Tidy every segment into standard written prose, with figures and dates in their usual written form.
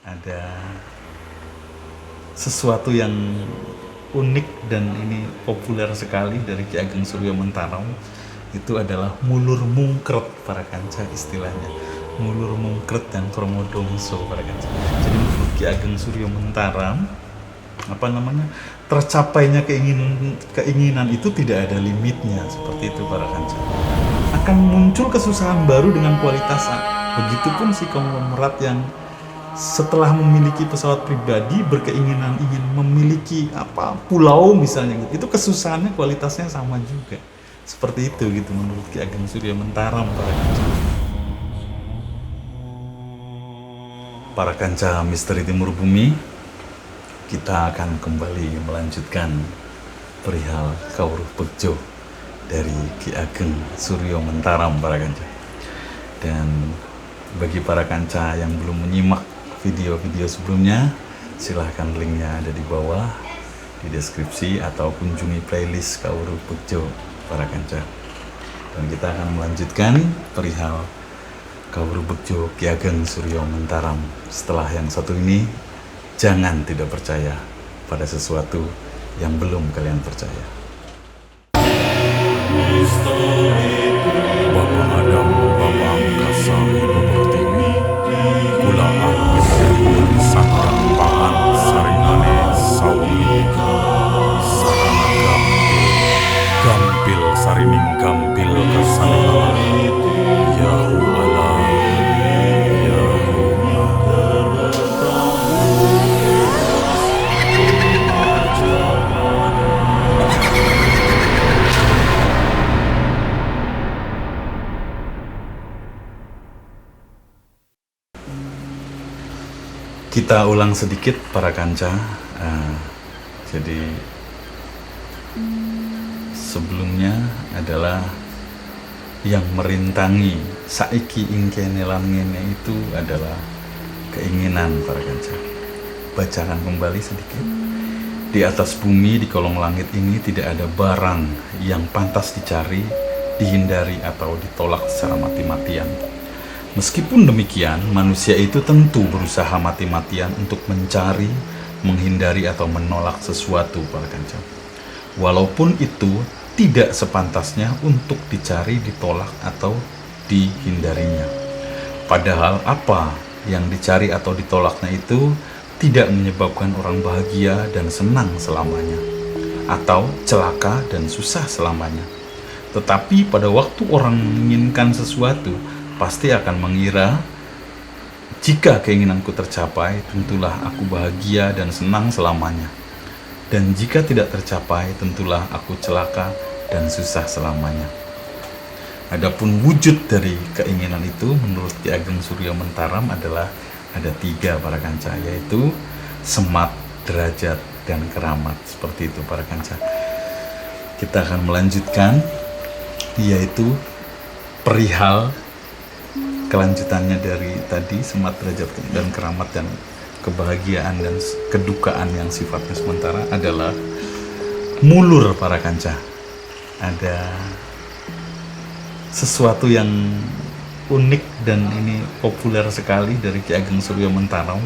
ada sesuatu yang unik dan ini populer sekali dari Ki Ageng Suryo Mentarong. Itu adalah mulur mungkret para kanca, istilahnya mulur mungkret dan kromodongso para kanca. Jadi menurut Ki Ageng Suryo Mentarong, tercapainya keinginan itu tidak ada limitnya, seperti itu para kanca. Akan muncul kesusahan baru dengan kualitas A. Begitupun si konglomerat yang setelah memiliki pesawat pribadi berkeinginan ingin memiliki pulau misalnya gitu, itu kesusahannya kualitasnya sama juga, seperti itu gitu menurut Ki Ageng Suryo Mentarong para kanca misteri Timur Bumi. Kita akan kembali melanjutkan perihal Kawruh Bekjo dari Ki Ageng Suryo Mentarong para kanca. Dan bagi para kanca yang belum menyimak video-video sebelumnya, silahkan linknya ada di bawah di deskripsi atau kunjungi playlist Kawruh Bekjo para kanca. Dan kita akan melanjutkan perihal Kawruh Bekjo Ki Ageng Suryo Mentarong. Setelah yang satu ini, jangan tidak percaya pada sesuatu yang belum kalian percaya. Bapak Adam, Bapak Angkasa, Ibu Pertiwi, Kula Arwis, Sakang Pahan, Sarimane, Sawengi, Sarana Gampil, Sarining Gampil, Kasanala, Yahu Allah, Yahu Kita ulang sedikit para kanca. Jadi sebelumnya adalah yang merintangi saiki ingkene lan ngene itu adalah keinginan para kanca. Bacakan kembali sedikit. Di atas bumi, di kolong langit ini tidak ada barang yang pantas dicari, dihindari atau ditolak secara mati-matian. Meskipun demikian, manusia itu tentu berusaha mati-matian untuk mencari, menghindari atau menolak sesuatu para kanca. Walaupun itu tidak sepantasnya untuk dicari, ditolak atau dihindarinya. Padahal apa yang dicari atau ditolaknya itu tidak menyebabkan orang bahagia dan senang selamanya, atau celaka dan susah selamanya. Tetapi pada waktu orang menginginkan sesuatu, pasti akan mengira, jika keinginanku tercapai, tentulah aku bahagia dan senang selamanya. Dan jika tidak tercapai, tentulah aku celaka dan susah selamanya. Adapun wujud dari keinginan itu menurut Ki Ageng Suryo Mentarong adalah ada 3 para kanca, yaitu semat, derajat, dan keramat. Seperti itu para kanca. Kita akan melanjutkan, yaitu perihal kelanjutannya dari tadi, semat, derajat, dan keramat, dan kebahagiaan dan kedukaan yang sifatnya sementara adalah mulur para kanca. Ada sesuatu yang unik dan ini populer sekali dari Ki Ageng Suryo Mentarong.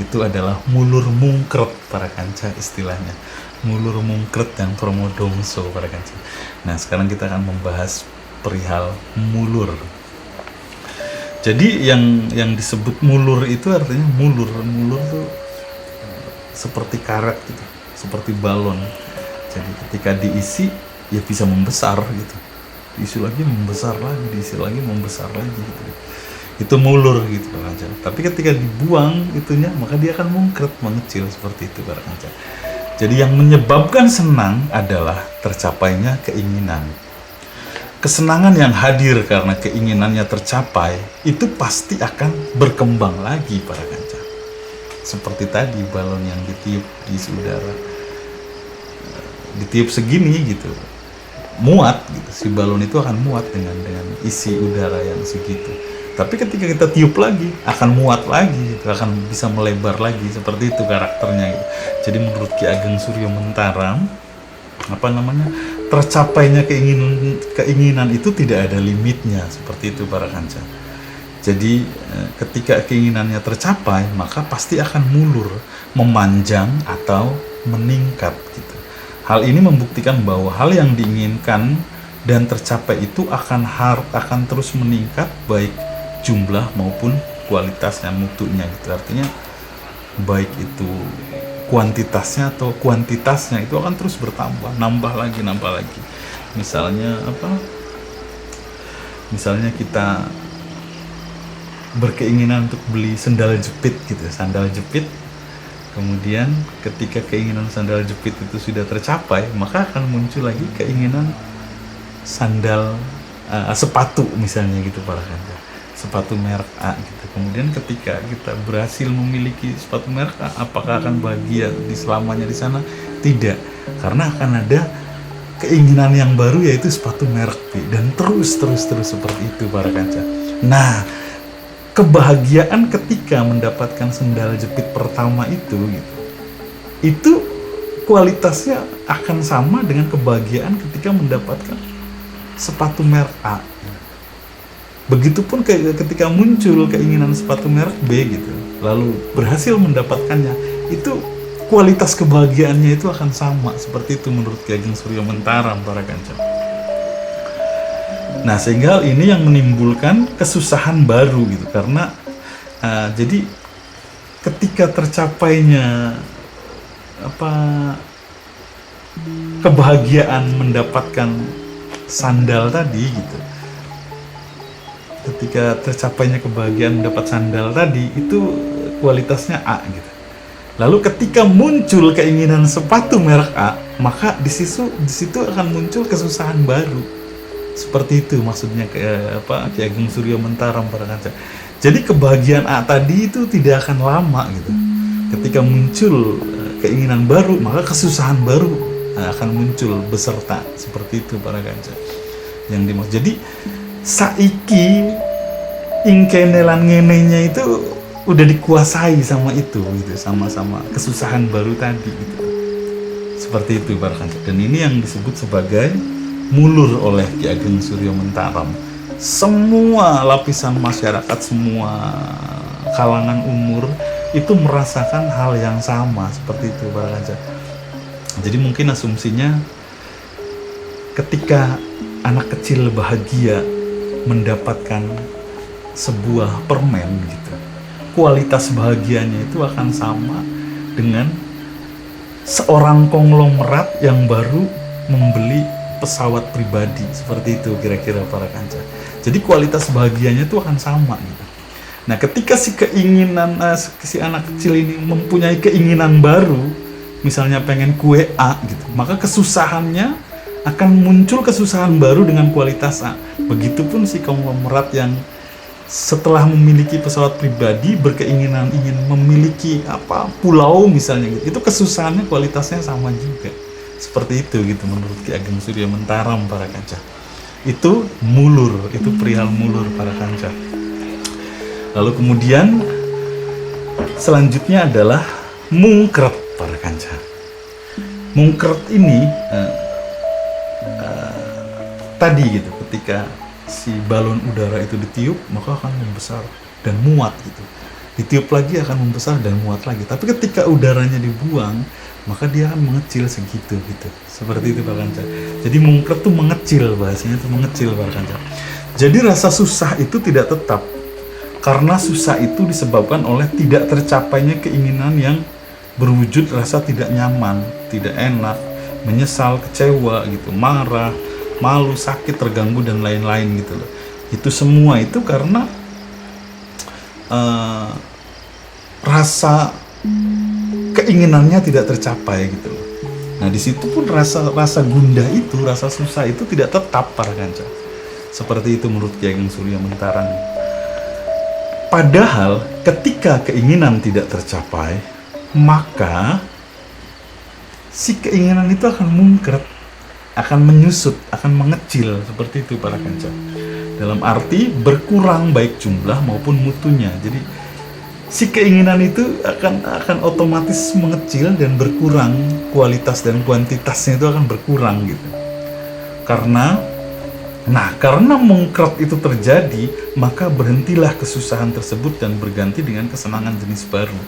Itu adalah mulur mungkret para kanca, istilahnya mulur mungkret dan kromodongso para kanca. Nah, sekarang kita akan membahas perihal mulur. Jadi yang disebut mulur itu artinya mulur tuh seperti karet gitu, seperti balon. Jadi ketika diisi ya bisa membesar gitu, diisi lagi membesar lagi, diisi lagi membesar lagi gitu. Itu mulur gitu para kanca. Tapi ketika dibuang itunya, maka dia akan mungkret, mengecil, seperti itu para kanca. Jadi yang menyebabkan senang adalah tercapainya keinginan. Kesenangan yang hadir karena keinginannya tercapai itu pasti akan berkembang lagi para kanca. Seperti tadi balon yang ditiup di udara, ditiup segini gitu, muat gitu. Si balon itu akan muat dengan isi udara yang segitu. Tapi ketika kita tiup lagi akan muat lagi gitu, akan bisa melebar lagi, seperti itu karakternya gitu. Jadi menurut Ki Ageng Suryo Mentarong, tercapainya keinginan itu tidak ada limitnya, seperti itu para kanca. Jadi ketika keinginannya tercapai, maka pasti akan mulur, memanjang atau meningkat gitu. Hal ini membuktikan bahwa hal yang diinginkan dan tercapai itu akan terus meningkat, baik jumlah maupun kualitasnya, mutunya gitu. Artinya baik itu kuantitasnya atau kuantitasnya itu akan terus bertambah, nambah lagi. Misalnya kita berkeinginan untuk beli sandal jepit gitu, kemudian ketika keinginan sandal jepit itu sudah tercapai, maka akan muncul lagi keinginan sepatu misalnya gitu para kanca, sepatu merek A gitu. Kemudian ketika kita berhasil memiliki sepatu merek A, apakah akan bahagia selamanya di sana? Tidak, karena akan ada keinginan yang baru, yaitu sepatu merek B, dan terus seperti itu para kanca. Nah, kebahagiaan ketika mendapatkan sandal jepit pertama itu kualitasnya akan sama dengan kebahagiaan ketika mendapatkan sepatu merek A. Begitupun ketika muncul keinginan sepatu merek B gitu, lalu berhasil mendapatkannya, itu kualitas kebahagiaannya itu akan sama. Seperti itu menurut Ki Ageng Suryo Mentaram para kanca. Nah, sehingga hal ini yang menimbulkan kesusahan baru gitu, karena jadi ketika tercapainya kebahagiaan mendapatkan sandal tadi gitu, ketika tercapainya kebahagiaan mendapat sandal tadi itu kualitasnya A gitu. Lalu ketika muncul keinginan sepatu merek A, maka di situ akan muncul kesusahan baru. Seperti itu maksudnya Ki Ageng Suryo Mentaram para kanca. Jadi kebahagiaan A tadi itu tidak akan lama gitu. Ketika muncul keinginan baru, maka kesusahan baru akan muncul beserta. Seperti itu para kanca yang dimaksud. Jadi saiki ingkenelan ngenenya itu udah dikuasai sama itu gitu, sama kesusahan baru tadi gitu. Seperti itu para kanca. Dan ini yang disebut sebagai mulur oleh Ki Ageng Suryo Mentaram. Semua lapisan masyarakat, semua kalangan umur itu merasakan hal yang sama seperti itu para kanca. Jadi mungkin asumsinya ketika anak kecil bahagia mendapatkan sebuah permen gitu, kualitas bahagianya itu akan sama dengan seorang konglomerat yang baru membeli pesawat pribadi. Seperti itu kira-kira para kanca. Jadi kualitas bahagianya itu akan sama gitu. Nah, ketika si anak kecil ini mempunyai keinginan baru, misalnya pengen kue A gitu, maka kesusahannya akan muncul kesusahan baru dengan kualitas A. Begitupun si konglomerat yang setelah memiliki pesawat pribadi berkeinginan ingin memiliki pulau misalnya gitu, itu kesusahannya kualitasnya sama juga. Seperti itu gitu menurut Ki Ageng Suryo Mentaram para kanca. Itu mulur, itu perihal mulur para kanca. Lalu kemudian selanjutnya adalah mungkret para kanca. Mungkret ini tadi gitu, ketika si balon udara itu ditiup maka akan membesar dan muat gitu. Ditiup lagi akan membesar dan muat lagi. Tapi ketika udaranya dibuang, maka dia akan mengecil segitu gitu. Seperti itu Pak Kanca. Jadi mungkret tuh mengecil, bahasanya tuh mengecil Pak Kanca. Jadi rasa susah itu tidak tetap, karena susah itu disebabkan oleh tidak tercapainya keinginan yang berwujud rasa tidak nyaman, tidak enak, menyesal, kecewa gitu, marah, malu, sakit, terganggu dan lain-lain gitu loh. Itu semua itu karena rasa keinginannya tidak tercapai gitu loh. Nah, di situ pun rasa gundah itu, rasa susah itu tidak tetap para kanca. Seperti itu menurut Ki Ageng Suryo Mentaram. Padahal ketika keinginan tidak tercapai, maka si keinginan itu akan mungkret, akan menyusut, akan mengecil. Seperti itu para kanca. Dalam arti berkurang baik jumlah maupun mutunya. Jadi si keinginan itu akan otomatis mengecil dan berkurang, kualitas dan kuantitasnya itu akan berkurang gitu. Karena Nah, karena mungkrat itu terjadi, maka berhentilah kesusahan tersebut dan berganti dengan kesenangan jenis baru.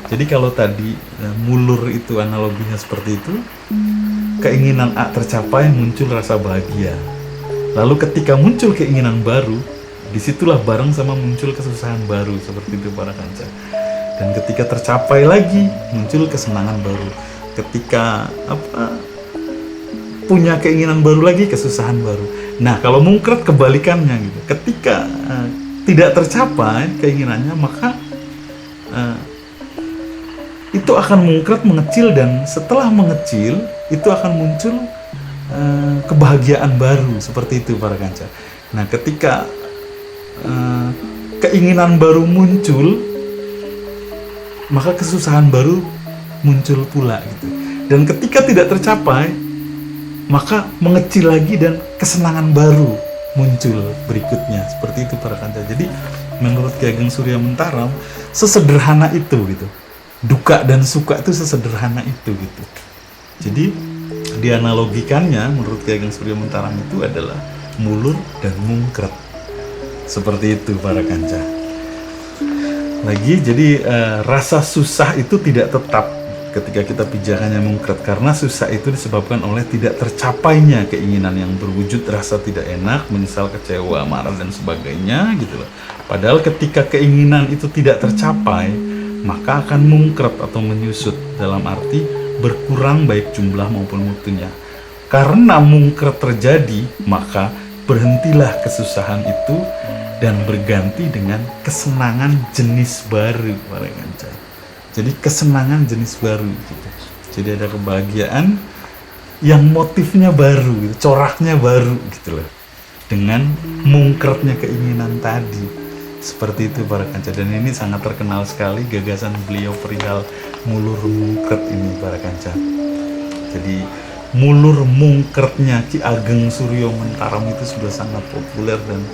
Jadi kalau tadi mulur itu analoginya seperti itu, keinginan A tercapai, muncul rasa bahagia. Lalu ketika muncul keinginan baru, disitulah bareng sama muncul kesusahan baru, seperti itu para kanca. Dan ketika tercapai lagi, muncul kesenangan baru. Ketika punya keinginan baru lagi, kesusahan baru. Nah, kalau mungkrat kebalikannya gitu. Ketika tidak tercapai keinginannya, maka itu akan mungkrat, mengecil, dan setelah mengecil itu akan muncul kebahagiaan baru, seperti itu para kanca. Nah, ketika keinginan baru muncul, maka kesusahan baru muncul pula gitu. Dan ketika tidak tercapai, maka mengecil lagi dan kesenangan baru muncul berikutnya, seperti itu para kanca. Jadi menurut Ki Ageng Surya Mentaram, sesederhana itu gitu. Duka dan suka itu sesederhana itu gitu. Jadi dianalogikannya menurut Ki Ageng Surya Mentaram itu adalah mulur dan mungkrat, seperti itu para kanca. Lagi, jadi rasa susah itu tidak tetap ketika kita pijakannya mungkrat, karena susah itu disebabkan oleh tidak tercapainya keinginan yang berwujud rasa tidak enak, menyesal, kecewa, marah, dan sebagainya gitu loh. Padahal ketika keinginan itu tidak tercapai, maka akan mungkrat atau menyusut, dalam arti berkurang baik jumlah maupun mutunya. Karena mungkrat terjadi, maka berhentilah kesusahan itu dan berganti dengan kesenangan jenis baru para kanca. Jadi kesenangan jenis baru gitu. Jadi ada kebahagiaan yang motifnya baru gitu, coraknya baru gitu loh. Dengan mungkratnya keinginan tadi. Seperti itu para kanca. Dan ini sangat terkenal sekali gagasan beliau perihal mulur mungkrat ini para kanca. Jadi mulur mungkratnya Ki Ageng Surya Mentaram itu sudah sangat populer dan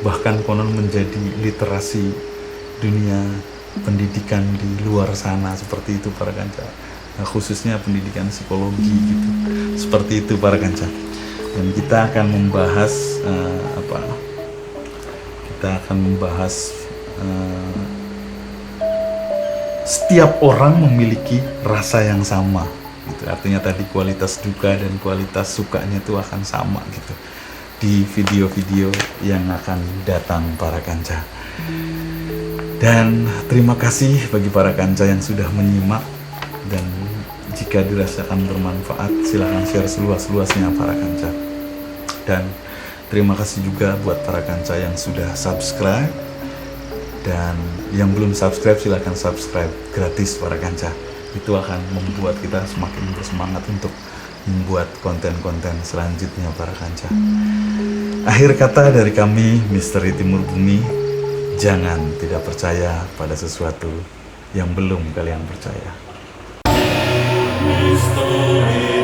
bahkan konon menjadi literasi dunia pendidikan di luar sana, seperti itu para kanca. Khususnya pendidikan psikologi gitu, seperti itu para kanca. Dan kita akan membahas setiap orang memiliki rasa yang sama gitu. Artinya tadi kualitas duka dan kualitas sukanya itu akan sama gitu di video-video yang akan datang para kanca. Dan terima kasih bagi para kanca yang sudah menyimak, dan jika dirasakan bermanfaat silakan share seluas-luasnya para kanca. Dan terima kasih juga buat para kanca yang sudah subscribe, dan yang belum subscribe silakan subscribe gratis para kanca. Itu akan membuat kita semakin bersemangat untuk membuat konten-konten selanjutnya para kanca. Akhir kata dari kami Misteri Timur Bumi, jangan tidak percaya pada sesuatu yang belum kalian percaya. Misteri